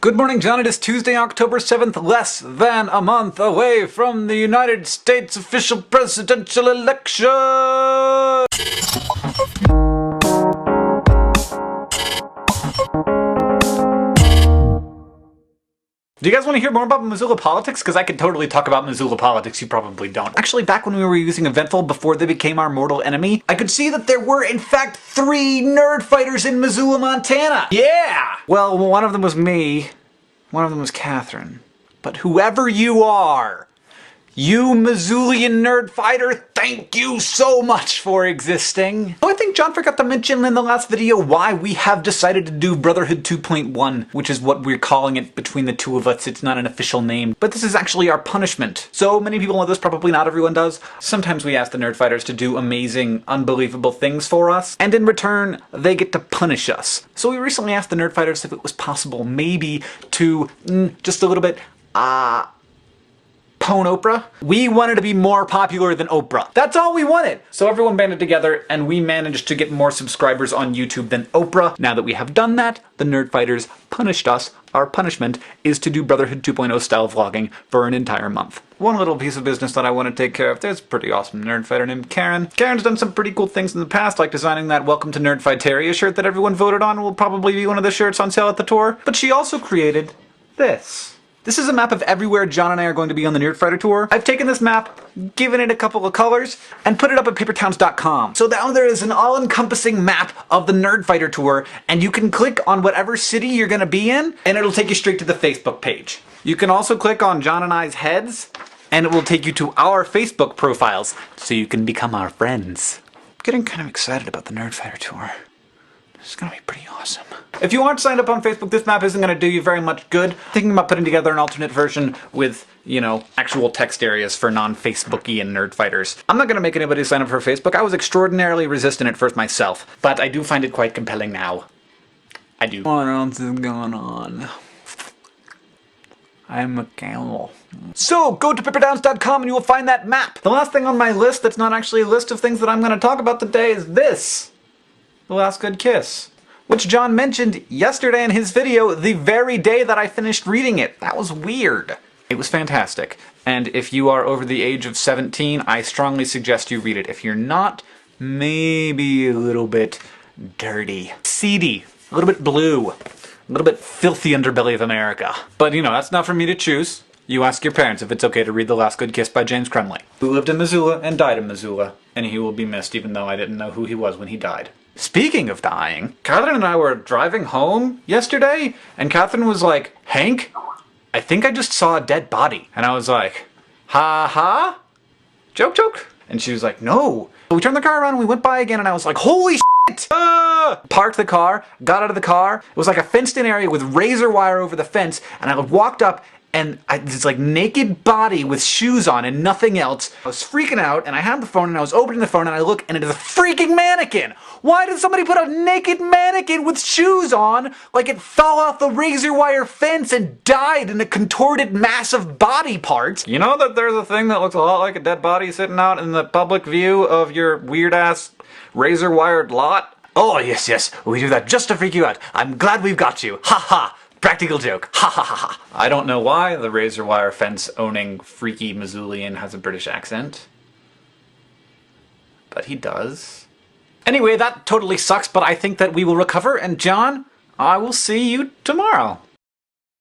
Good morning, John. It is Tuesday, October 7th, less than a month away from the United States official presidential election! Do you guys want to hear more about Missoula politics? Because I could totally talk about Missoula politics, you probably don't. Actually, back when we were using Eventful before they became our mortal enemy, I could see that there were, in fact, 3 nerd fighters in Missoula, Montana! Yeah! Well, one of them was me, one of them was Catherine. But whoever you are, you Missoulian nerd fighter, thank you so much for existing. Oh, I think John forgot to mention in the last video why we have decided to do Brotherhood 2.1, which is what we're calling it between the two of us. It's not an official name, but this is actually our punishment. So many people know this, probably not everyone does. Sometimes we ask the nerd fighters to do amazing, unbelievable things for us, and in return, they get to punish us. So we recently asked the nerd fighters if it was possible maybe to, just a little bit, pwn Oprah. We wanted to be more popular than Oprah. That's all we wanted. So everyone banded together and we managed to get more subscribers on YouTube than Oprah. Now that we have done that, the nerd fighters punished us. Our punishment is to do Brotherhood 2.0 style vlogging for an entire month. One little piece of business that I want to take care of. There's a pretty awesome nerd fighter named Karen. Karen's done some pretty cool things in the past, like designing that Welcome to Nerdfighteria shirt that everyone voted on. Will probably be one of the shirts on sale at the tour. But she also created this. This is a map of everywhere John and I are going to be on the Nerdfighter tour. I've taken this map, given it a couple of colors, and put it up at papertowns.com. So now there is an all-encompassing map of the Nerdfighter tour, and you can click on whatever city you're going to be in, and it'll take you straight to the Facebook page. You can also click on John and I's heads, and it will take you to our Facebook profiles, so you can become our friends. I'm getting kind of excited about the Nerdfighter tour. This is gonna be pretty awesome. If you aren't signed up on Facebook, this map isn't gonna do you very much good. Thinking about putting together an alternate version with, you know, actual text areas for non-Facebooky and nerd fighters. I'm not gonna make anybody sign up for Facebook. I was extraordinarily resistant at first myself, but I do find it quite compelling now. I do. What else is going on? I'm a camel. So, go to papertowns.com and you will find that map. The last thing on my list that's not actually a list of things that I'm gonna talk about today is this. The Last Good Kiss, which John mentioned yesterday in his video, the very day that I finished reading it. That was weird. It was fantastic. And if you are over the age of 17, I strongly suggest you read it. If you're not, maybe a little bit dirty. Seedy. A little bit blue. A little bit filthy underbelly of America. But you know, that's not for me to choose. You ask your parents if it's okay to read The Last Good Kiss by James Crumley, who lived in Missoula and died in Missoula. And he will be missed even though I didn't know who he was when he died. Speaking of dying, Catherine and I were driving home yesterday, and Catherine was like, "Hank, I think I just saw a dead body." And I was like, "Ha ha? Joke joke?" And she was like, "No." So we turned the car around and we went by again, and I was like, "Holy shit!" Parked the car, got out of the car. It was like a fenced-in area with razor wire over the fence, and I walked up, and this like naked body with shoes on and nothing else. I was freaking out, and I had the phone, and I was opening the phone, and I look, and it is a freaking mannequin! Why did somebody put a naked mannequin with shoes on like it fell off the razor wire fence and died in a contorted mass of body parts? You know that there's a thing that looks a lot like a dead body sitting out in the public view of your weird-ass razor wired lot? Oh, yes, yes, we do that just to freak you out. I'm glad we've got you. Ha ha! Practical joke. Ha ha ha ha. I don't know why the razor wire fence owning freaky Missoulian has a British accent. But he does. Anyway, that totally sucks, but I think that we will recover, and John, I will see you tomorrow.